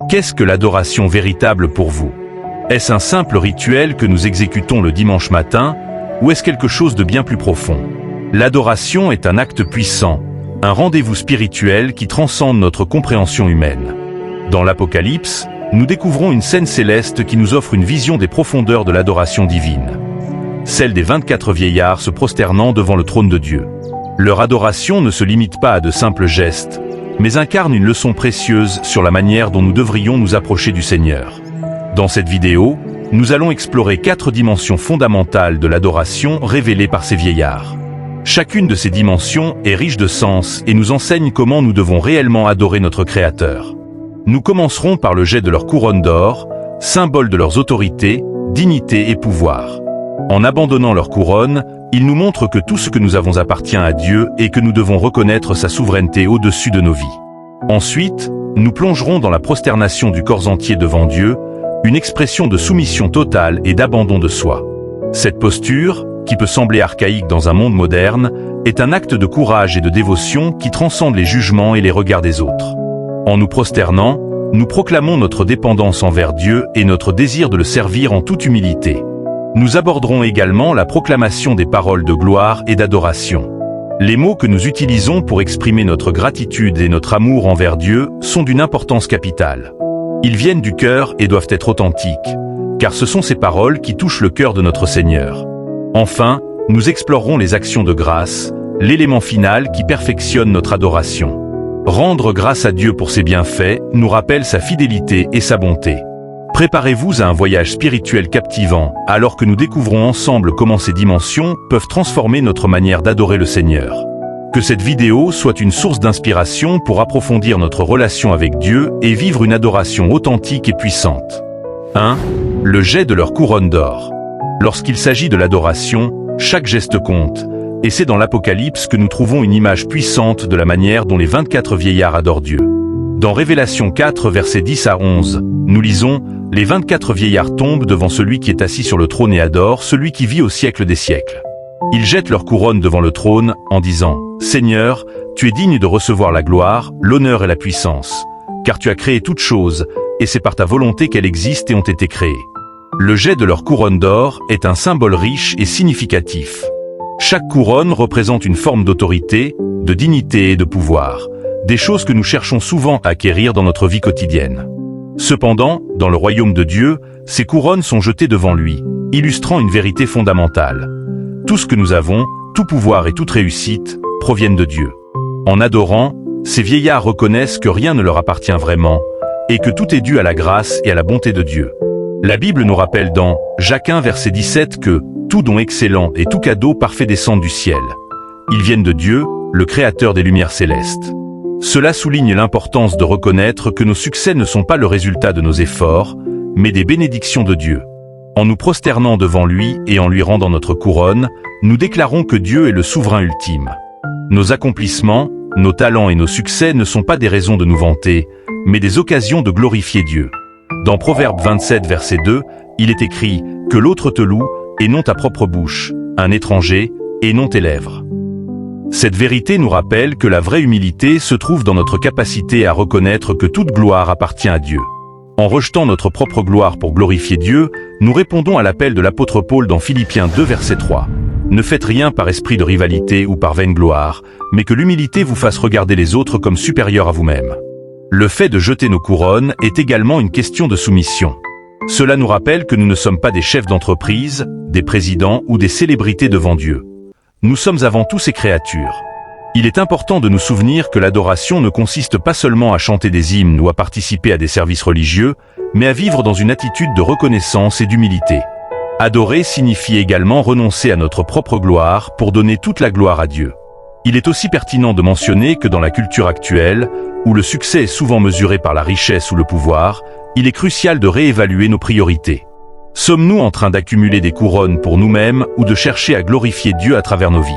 Qu'est-ce que l'adoration véritable pour vous? Est-ce un simple rituel que nous exécutons le dimanche matin, ou est-ce quelque chose de bien plus profond? L'adoration est un acte puissant, un rendez-vous spirituel qui transcende notre compréhension humaine. Dans l'Apocalypse, nous découvrons une scène céleste qui nous offre une vision des profondeurs de l'adoration divine. Celle des 24 vieillards se prosternant devant le trône de Dieu. Leur adoration ne se limite pas à de simples gestes, mais incarne une leçon précieuse sur la manière dont nous devrions nous approcher du Seigneur. Dans cette vidéo, nous allons explorer 4 dimensions fondamentales de l'adoration révélées par ces vieillards. Chacune de ces dimensions est riche de sens et nous enseigne comment nous devons réellement adorer notre Créateur. Nous commencerons par le jet de leur couronne d'or, symbole de leurs autorités, dignité et pouvoir. En abandonnant leur couronne, ils nous montrent que tout ce que nous avons appartient à Dieu et que nous devons reconnaître sa souveraineté au-dessus de nos vies. Ensuite, nous plongerons dans la prosternation du corps entier devant Dieu, une expression de soumission totale et d'abandon de soi. Cette posture, qui peut sembler archaïque dans un monde moderne, est un acte de courage et de dévotion qui transcende les jugements et les regards des autres. En nous prosternant, nous proclamons notre dépendance envers Dieu et notre désir de le servir en toute humilité. Nous aborderons également la proclamation des paroles de gloire et d'adoration. Les mots que nous utilisons pour exprimer notre gratitude et notre amour envers Dieu sont d'une importance capitale. Ils viennent du cœur et doivent être authentiques, car ce sont ces paroles qui touchent le cœur de notre Seigneur. Enfin, nous explorerons les actions de grâce, l'élément final qui perfectionne notre adoration. Rendre grâce à Dieu pour ses bienfaits nous rappelle sa fidélité et sa bonté. Préparez-vous à un voyage spirituel captivant, alors que nous découvrons ensemble comment ces dimensions peuvent transformer notre manière d'adorer le Seigneur. Que cette vidéo soit une source d'inspiration pour approfondir notre relation avec Dieu et vivre une adoration authentique et puissante. 1. Le jet de leur couronne d'or. Lorsqu'il s'agit de l'adoration, chaque geste compte, et c'est dans l'Apocalypse que nous trouvons une image puissante de la manière dont les 24 vieillards adorent Dieu. Dans Révélation 4, versets 10 à 11, nous lisons « Les 24 vieillards tombent devant celui qui est assis sur le trône et adorent celui qui vit au siècle des siècles. Ils jettent leur couronne devant le trône en disant « Seigneur, tu es digne de recevoir la gloire, l'honneur et la puissance, car tu as créé toutes choses, et c'est par ta volonté qu'elles existent et ont été créées. » Le jet de leur couronne d'or est un symbole riche et significatif. Chaque couronne représente une forme d'autorité, de dignité et de pouvoir, des choses que nous cherchons souvent à acquérir dans notre vie quotidienne. Cependant, dans le royaume de Dieu, ces couronnes sont jetées devant lui, illustrant une vérité fondamentale. Tout ce que nous avons, tout pouvoir et toute réussite, proviennent de Dieu. En adorant, ces vieillards reconnaissent que rien ne leur appartient vraiment, et que tout est dû à la grâce et à la bonté de Dieu. La Bible nous rappelle dans Jacques 1 verset 17 que « Tout don excellent et tout cadeau parfait descendent du ciel. Ils viennent de Dieu, le Créateur des lumières célestes. » Cela souligne l'importance de reconnaître que nos succès ne sont pas le résultat de nos efforts, mais des bénédictions de Dieu. En nous prosternant devant lui et en lui rendant notre couronne, nous déclarons que Dieu est le souverain ultime. Nos accomplissements, nos talents et nos succès ne sont pas des raisons de nous vanter, mais des occasions de glorifier Dieu. Dans Proverbe 27 verset 2, il est écrit « Que l'autre te loue, et non ta propre bouche, un étranger, et non tes lèvres. » Cette vérité nous rappelle que la vraie humilité se trouve dans notre capacité à reconnaître que toute gloire appartient à Dieu. En rejetant notre propre gloire pour glorifier Dieu, nous répondons à l'appel de l'apôtre Paul dans Philippiens 2 verset 3. Ne faites rien par esprit de rivalité ou par vaine gloire, mais que l'humilité vous fasse regarder les autres comme supérieurs à vous-même. Le fait de jeter nos couronnes est également une question de soumission. Cela nous rappelle que nous ne sommes pas des chefs d'entreprise, des présidents ou des célébrités devant Dieu. Nous sommes avant tout ses créatures. Il est important de nous souvenir que l'adoration ne consiste pas seulement à chanter des hymnes ou à participer à des services religieux, mais à vivre dans une attitude de reconnaissance et d'humilité. Adorer signifie également renoncer à notre propre gloire pour donner toute la gloire à Dieu. Il est aussi pertinent de mentionner que dans la culture actuelle, où le succès est souvent mesuré par la richesse ou le pouvoir, il est crucial de réévaluer nos priorités. Sommes-nous en train d'accumuler des couronnes pour nous-mêmes ou de chercher à glorifier Dieu à travers nos vies?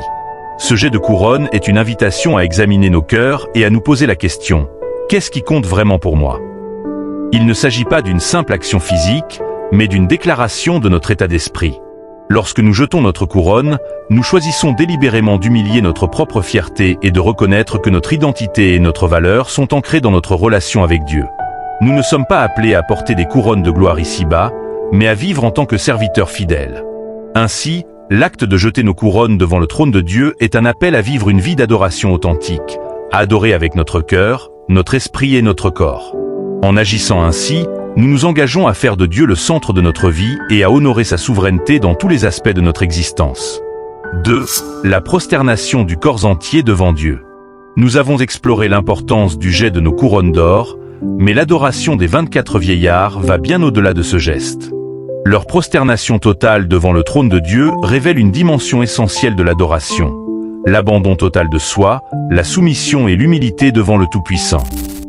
Ce jet de couronne est une invitation à examiner nos cœurs et à nous poser la question « Qu'est-ce qui compte vraiment pour moi ?» Il ne s'agit pas d'une simple action physique, mais d'une déclaration de notre état d'esprit. Lorsque nous jetons notre couronne, nous choisissons délibérément d'humilier notre propre fierté et de reconnaître que notre identité et notre valeur sont ancrées dans notre relation avec Dieu. Nous ne sommes pas appelés à porter des couronnes de gloire ici-bas, mais à vivre en tant que serviteurs fidèles. Ainsi, l'acte de jeter nos couronnes devant le trône de Dieu est un appel à vivre une vie d'adoration authentique, à adorer avec notre cœur, notre esprit et notre corps. En agissant ainsi, nous nous engageons à faire de Dieu le centre de notre vie et à honorer sa souveraineté dans tous les aspects de notre existence. 2. La prosternation du corps entier devant Dieu. Nous avons exploré l'importance du jet de nos couronnes d'or, mais l'adoration des 24 vieillards va bien au-delà de ce geste. Leur prosternation totale devant le trône de Dieu révèle une dimension essentielle de l'adoration, l'abandon total de soi, la soumission et l'humilité devant le Tout-Puissant.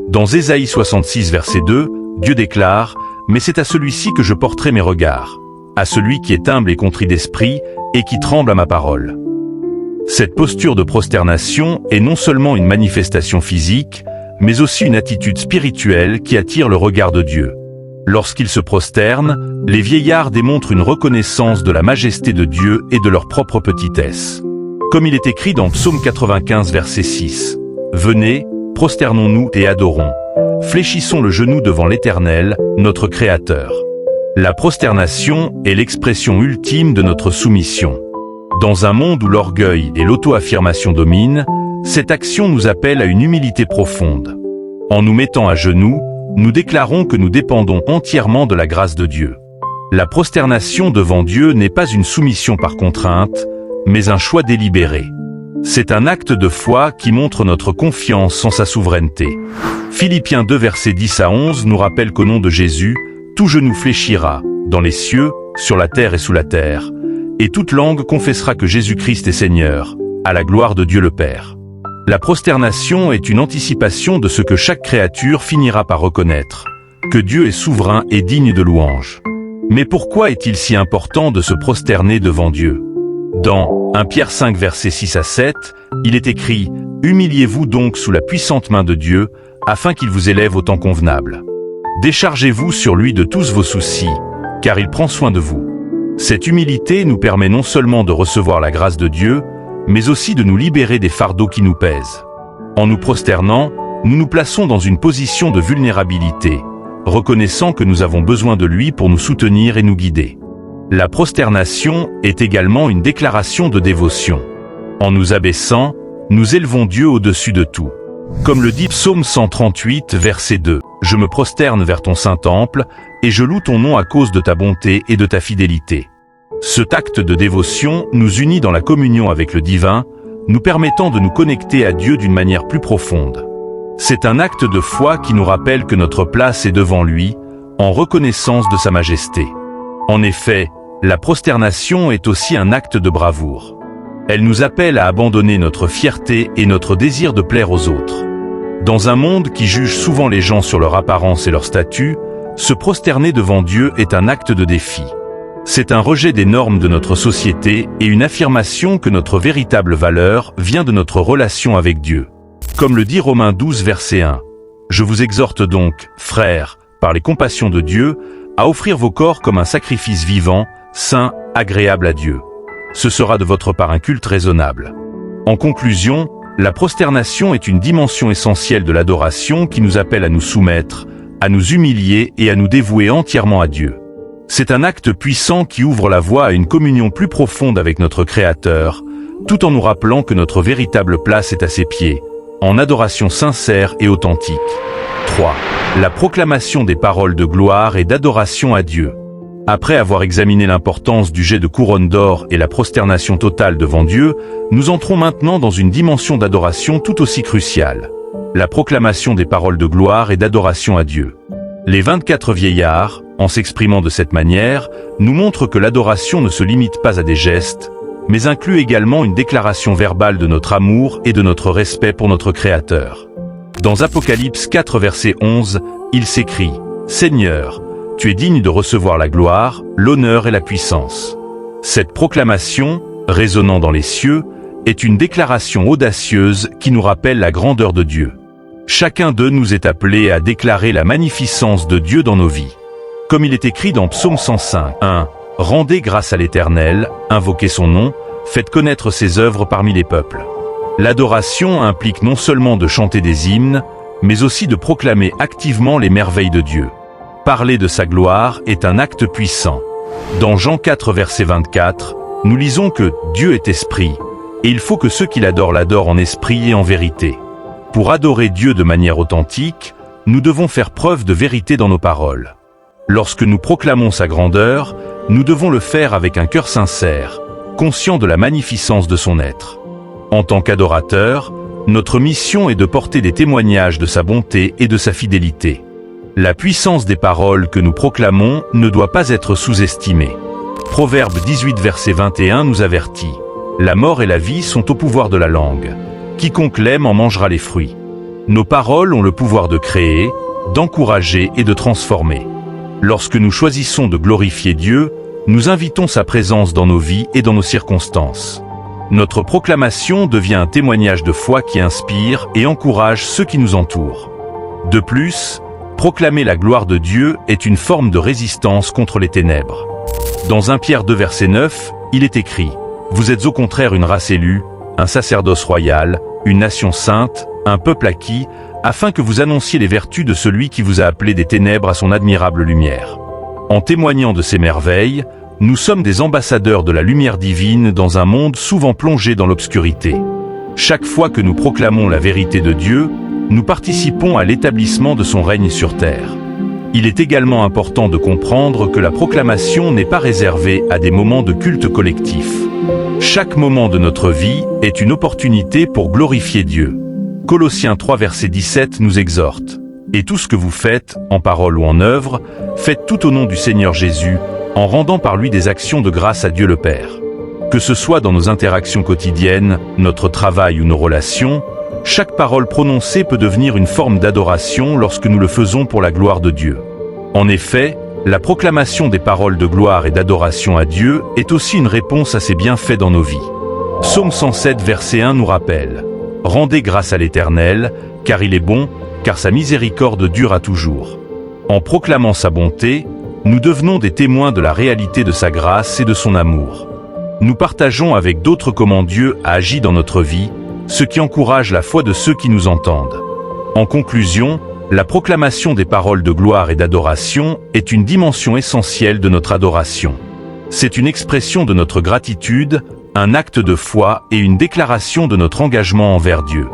Dans Ésaïe 66 verset 2, Dieu déclare « Mais c'est à celui-ci que je porterai mes regards, à celui qui est humble et contrit d'esprit et qui tremble à ma parole. » Cette posture de prosternation est non seulement une manifestation physique, mais aussi une attitude spirituelle qui attire le regard de Dieu. Lorsqu'ils se prosternent, les vieillards démontrent une reconnaissance de la majesté de Dieu et de leur propre petitesse. Comme il est écrit dans Psaume 95 verset 6, « Venez, prosternons-nous et adorons. Fléchissons le genou devant l'Éternel, notre Créateur. » La prosternation est l'expression ultime de notre soumission. Dans un monde où l'orgueil et l'auto-affirmation dominent, cette action nous appelle à une humilité profonde. En nous mettant à genoux, nous déclarons que nous dépendons entièrement de la grâce de Dieu. La prosternation devant Dieu n'est pas une soumission par contrainte, mais un choix délibéré. C'est un acte de foi qui montre notre confiance en sa souveraineté. Philippiens 2 versets 10 à 11 nous rappelle qu'au nom de Jésus, tout genou fléchira, dans les cieux, sur la terre et sous la terre, et toute langue confessera que Jésus-Christ est Seigneur, à la gloire de Dieu le Père. La prosternation est une anticipation de ce que chaque créature finira par reconnaître, que Dieu est souverain et digne de louange. Mais pourquoi est-il si important de se prosterner devant Dieu? Dans 1 Pierre 5 versets 6 à 7, il est écrit « Humiliez-vous donc sous la puissante main de Dieu, afin qu'il vous élève au temps convenable. Déchargez-vous sur lui de tous vos soucis, car il prend soin de vous. » Cette humilité nous permet non seulement de recevoir la grâce de Dieu, mais aussi de nous libérer des fardeaux qui nous pèsent. En nous prosternant, nous nous plaçons dans une position de vulnérabilité, reconnaissant que nous avons besoin de lui pour nous soutenir et nous guider. La prosternation est également une déclaration de dévotion. En nous abaissant, nous élevons Dieu au-dessus de tout. Comme le dit Psaume 138, verset 2, « Je me prosterne vers ton saint temple, et je loue ton nom à cause de ta bonté et de ta fidélité. » Cet acte de dévotion nous unit dans la communion avec le divin, nous permettant de nous connecter à Dieu d'une manière plus profonde. C'est un acte de foi qui nous rappelle que notre place est devant lui, en reconnaissance de sa majesté. En effet, la prosternation est aussi un acte de bravoure. Elle nous appelle à abandonner notre fierté et notre désir de plaire aux autres. Dans un monde qui juge souvent les gens sur leur apparence et leur statut, se prosterner devant Dieu est un acte de défi. C'est un rejet des normes de notre société et une affirmation que notre véritable valeur vient de notre relation avec Dieu. Comme le dit Romains 12 verset 1, « Je vous exhorte donc, frères, par les compassions de Dieu, à offrir vos corps comme un sacrifice vivant, saint, agréable à Dieu. Ce sera de votre part un culte raisonnable. » En conclusion, la prosternation est une dimension essentielle de l'adoration qui nous appelle à nous soumettre, à nous humilier et à nous dévouer entièrement à Dieu. C'est un acte puissant qui ouvre la voie à une communion plus profonde avec notre Créateur, tout en nous rappelant que notre véritable place est à ses pieds, en adoration sincère et authentique. 3. La proclamation des paroles de gloire et d'adoration à Dieu. Après avoir examiné l'importance du jet de couronne d'or et la prosternation totale devant Dieu, nous entrons maintenant dans une dimension d'adoration tout aussi cruciale. La proclamation des paroles de gloire et d'adoration à Dieu. Les 24 vieillards, en s'exprimant de cette manière, nous montrent que l'adoration ne se limite pas à des gestes, mais inclut également une déclaration verbale de notre amour et de notre respect pour notre Créateur. Dans Apocalypse 4 verset 11, il s'écrit « Seigneur, tu es digne de recevoir la gloire, l'honneur et la puissance. » Cette proclamation, résonnant dans les cieux, est une déclaration audacieuse qui nous rappelle la grandeur de Dieu. Chacun d'eux nous est appelé à déclarer la magnificence de Dieu dans nos vies. Comme il est écrit dans Psaume 105, 1, « Rendez grâce à l'Éternel, invoquez son nom, faites connaître ses œuvres parmi les peuples. » L'adoration implique non seulement de chanter des hymnes, mais aussi de proclamer activement les merveilles de Dieu. Parler de sa gloire est un acte puissant. Dans Jean 4 verset 24, nous lisons que Dieu est esprit, et il faut que ceux qui l'adorent l'adorent en esprit et en vérité. Pour adorer Dieu de manière authentique, nous devons faire preuve de vérité dans nos paroles. Lorsque nous proclamons sa grandeur, nous devons le faire avec un cœur sincère, conscient de la magnificence de son être. En tant qu'adorateur, notre mission est de porter des témoignages de sa bonté et de sa fidélité. La puissance des paroles que nous proclamons ne doit pas être sous-estimée. Proverbe 18 verset 21 nous avertit: « La mort et la vie sont au pouvoir de la langue. Quiconque l'aime en mangera les fruits. » Nos paroles ont le pouvoir de créer, d'encourager et de transformer. Lorsque nous choisissons de glorifier Dieu, nous invitons sa présence dans nos vies et dans nos circonstances. Notre proclamation devient un témoignage de foi qui inspire et encourage ceux qui nous entourent. De plus, proclamer la gloire de Dieu est une forme de résistance contre les ténèbres. Dans 1 Pierre 2 verset 9, il est écrit: « Vous êtes au contraire une race élue, un sacerdoce royal, une nation sainte, un peuple acquis, afin que vous annonciez les vertus de celui qui vous a appelé des ténèbres à son admirable lumière. » En témoignant de ces merveilles, nous sommes des ambassadeurs de la lumière divine dans un monde souvent plongé dans l'obscurité. Chaque fois que nous proclamons la vérité de Dieu, nous participons à l'établissement de son règne sur terre. Il est également important de comprendre que la proclamation n'est pas réservée à des moments de culte collectif. Chaque moment de notre vie est une opportunité pour glorifier Dieu. Colossiens 3 verset 17 nous exhorte: « Et tout ce que vous faites, en parole ou en œuvre, faites tout au nom du Seigneur Jésus, en rendant par lui des actions de grâce à Dieu le Père. » Que ce soit dans nos interactions quotidiennes, notre travail ou nos relations, chaque parole prononcée peut devenir une forme d'adoration lorsque nous le faisons pour la gloire de Dieu. En effet, la proclamation des paroles de gloire et d'adoration à Dieu est aussi une réponse à ses bienfaits dans nos vies. Psaume 107 verset 1 nous rappelle: « Rendez grâce à l'Éternel, car il est bon, car sa miséricorde dure à toujours. » En proclamant sa bonté, nous devenons des témoins de la réalité de sa grâce et de son amour. Nous partageons avec d'autres comment Dieu a agi dans notre vie, ce qui encourage la foi de ceux qui nous entendent. En conclusion, la proclamation des paroles de gloire et d'adoration est une dimension essentielle de notre adoration. C'est une expression de notre gratitude, un acte de foi et une déclaration de notre engagement envers Dieu.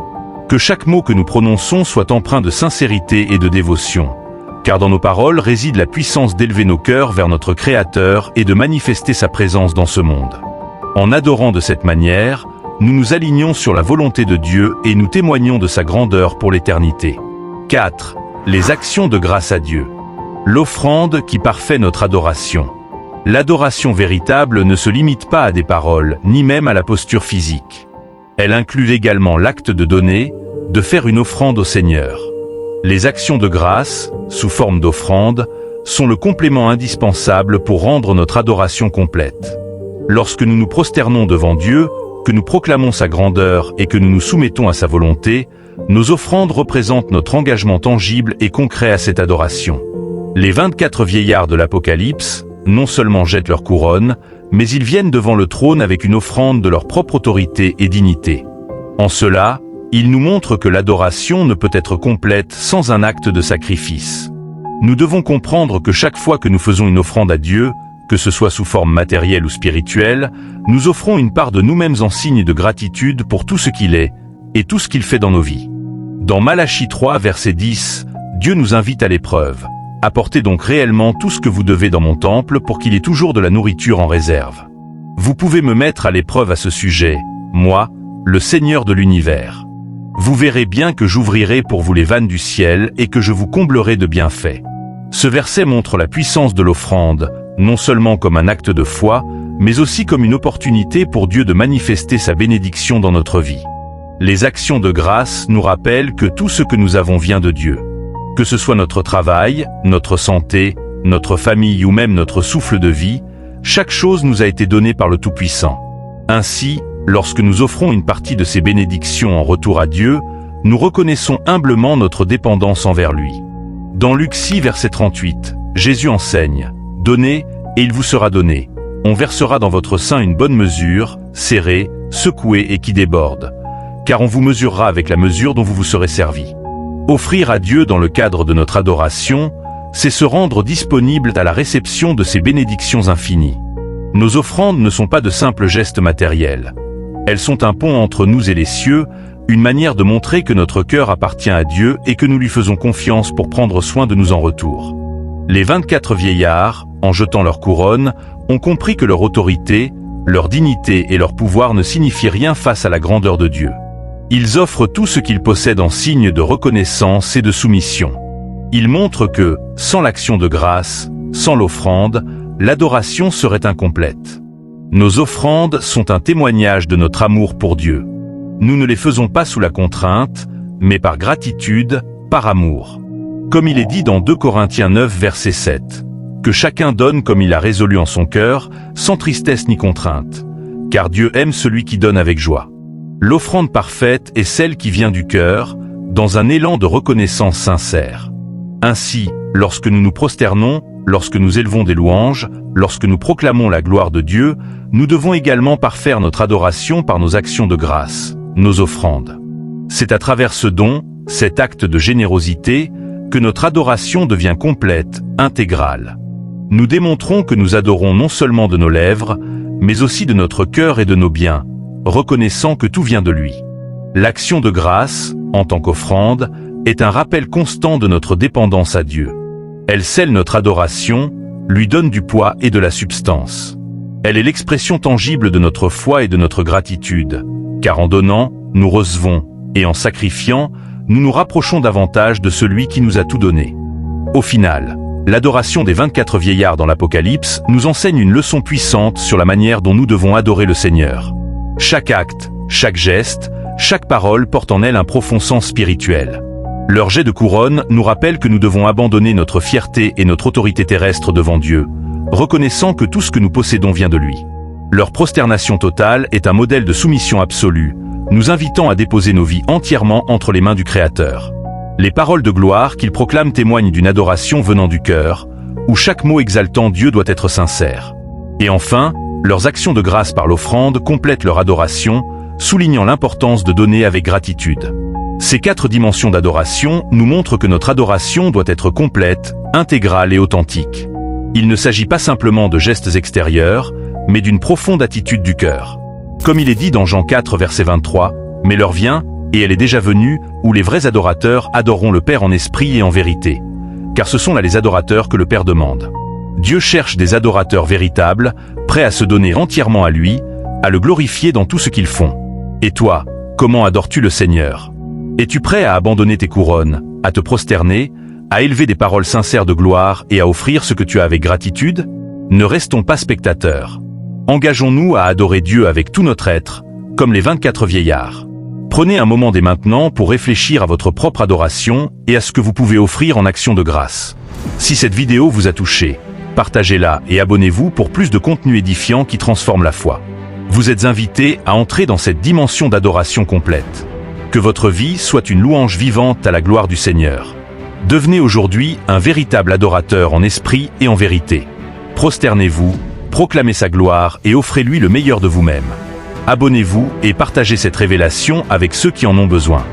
Que chaque mot que nous prononçons soit empreint de sincérité et de dévotion, car dans nos paroles réside la puissance d'élever nos cœurs vers notre Créateur et de manifester sa présence dans ce monde. En adorant de cette manière, nous nous alignons sur la volonté de Dieu et nous témoignons de sa grandeur pour l'éternité. 4. Les actions de grâce à Dieu. L'offrande qui parfait notre adoration. L'adoration véritable ne se limite pas à des paroles, ni même à la posture physique. Elle inclut également l'acte de donner, de faire une offrande au Seigneur. Les actions de grâce, sous forme d'offrande, sont le complément indispensable pour rendre notre adoration complète. Lorsque nous nous prosternons devant Dieu, que nous proclamons sa grandeur et que nous nous soumettons à sa volonté, nos offrandes représentent notre engagement tangible et concret à cette adoration. Les 24 vieillards de l'Apocalypse non seulement jettent leur couronne, mais ils viennent devant le trône avec une offrande de leur propre autorité et dignité. En cela, ils nous montrent que l'adoration ne peut être complète sans un acte de sacrifice. Nous devons comprendre que chaque fois que nous faisons une offrande à Dieu, que ce soit sous forme matérielle ou spirituelle, nous offrons une part de nous-mêmes en signe de gratitude pour tout ce qu'il est, et tout ce qu'il fait dans nos vies. Dans Malachie 3 verset 10, Dieu nous invite à l'épreuve. Apportez donc réellement tout ce que vous devez dans mon temple pour qu'il y ait toujours de la nourriture en réserve. Vous pouvez me mettre à l'épreuve à ce sujet, moi, le Seigneur de l'univers. Vous verrez bien que j'ouvrirai pour vous les vannes du ciel et que je vous comblerai de bienfaits. Ce verset montre la puissance de l'offrande, non seulement comme un acte de foi, mais aussi comme une opportunité pour Dieu de manifester sa bénédiction dans notre vie. Les actions de grâce nous rappellent que tout ce que nous avons vient de Dieu. Que ce soit notre travail, notre santé, notre famille ou même notre souffle de vie, chaque chose nous a été donnée par le Tout-Puissant. Ainsi, lorsque nous offrons une partie de ces bénédictions en retour à Dieu, nous reconnaissons humblement notre dépendance envers lui. Dans Luc 6 verset 38, Jésus enseigne: « Donnez, et il vous sera donné. On versera dans votre sein une bonne mesure, serrée, secouée et qui déborde. Car on vous mesurera avec la mesure dont vous vous serez servi. » Offrir à Dieu dans le cadre de notre adoration, c'est se rendre disponible à la réception de ses bénédictions infinies. Nos offrandes ne sont pas de simples gestes matériels. Elles sont un pont entre nous et les cieux, une manière de montrer que notre cœur appartient à Dieu et que nous lui faisons confiance pour prendre soin de nous en retour. Les 24 vieillards, en jetant leur couronne, ont compris que leur autorité, leur dignité et leur pouvoir ne signifient rien face à la grandeur de Dieu. Ils offrent tout ce qu'ils possèdent en signe de reconnaissance et de soumission. Ils montrent que, sans l'action de grâce, sans l'offrande, l'adoration serait incomplète. Nos offrandes sont un témoignage de notre amour pour Dieu. Nous ne les faisons pas sous la contrainte, mais par gratitude, par amour. Comme il est dit dans 2 Corinthiens 9 verset 7, que chacun donne comme il a résolu en son cœur, sans tristesse ni contrainte, car Dieu aime celui qui donne avec joie. L'offrande parfaite est celle qui vient du cœur, dans un élan de reconnaissance sincère. Ainsi, lorsque nous nous prosternons, lorsque nous élevons des louanges, lorsque nous proclamons la gloire de Dieu, nous devons également parfaire notre adoration par nos actions de grâce, nos offrandes. C'est à travers ce don, cet acte de générosité, que notre adoration devient complète, intégrale. Nous démontrons que nous adorons non seulement de nos lèvres, mais aussi de notre cœur et de nos biens, reconnaissant que tout vient de lui. L'action de grâce, en tant qu'offrande, est un rappel constant de notre dépendance à Dieu. Elle scelle notre adoration, lui donne du poids et de la substance. Elle est l'expression tangible de notre foi et de notre gratitude, car en donnant, nous recevons, et en sacrifiant, nous nous rapprochons davantage de celui qui nous a tout donné. Au final, l'adoration des 24 vieillards dans l'Apocalypse nous enseigne une leçon puissante sur la manière dont nous devons adorer le Seigneur. Chaque acte, chaque geste, chaque parole porte en elle un profond sens spirituel. Leur jet de couronne nous rappelle que nous devons abandonner notre fierté et notre autorité terrestre devant Dieu, reconnaissant que tout ce que nous possédons vient de lui. Leur prosternation totale est un modèle de soumission absolue, nous invitant à déposer nos vies entièrement entre les mains du Créateur. Les paroles de gloire qu'ils proclament témoignent d'une adoration venant du cœur, où chaque mot exaltant Dieu doit être sincère. Et enfin, leurs actions de grâce par l'offrande complètent leur adoration, soulignant l'importance de donner avec gratitude. Ces 4 dimensions d'adoration nous montrent que notre adoration doit être complète, intégrale et authentique. Il ne s'agit pas simplement de gestes extérieurs, mais d'une profonde attitude du cœur. Comme il est dit dans Jean 4 verset 23, « Mais l'heure vient, et elle est déjà venue, où les vrais adorateurs adoreront le Père en esprit et en vérité. Car ce sont là les adorateurs que le Père demande. » Dieu cherche des adorateurs véritables, prêts à se donner entièrement à lui, à le glorifier dans tout ce qu'ils font. Et toi, comment adores-tu le Seigneur ? Es-tu prêt à abandonner tes couronnes, à te prosterner, à élever des paroles sincères de gloire et à offrir ce que tu as avec gratitude ? Ne restons pas spectateurs. Engageons-nous à adorer Dieu avec tout notre être, comme les 24 vieillards. Prenez un moment dès maintenant pour réfléchir à votre propre adoration et à ce que vous pouvez offrir en action de grâce. Si cette vidéo vous a touché, partagez-la et abonnez-vous pour plus de contenu édifiant qui transforme la foi. Vous êtes invités à entrer dans cette dimension d'adoration complète. Que votre vie soit une louange vivante à la gloire du Seigneur. Devenez aujourd'hui un véritable adorateur en esprit et en vérité. Prosternez-vous, proclamez sa gloire et offrez-lui le meilleur de vous-même. Abonnez-vous et partagez cette révélation avec ceux qui en ont besoin.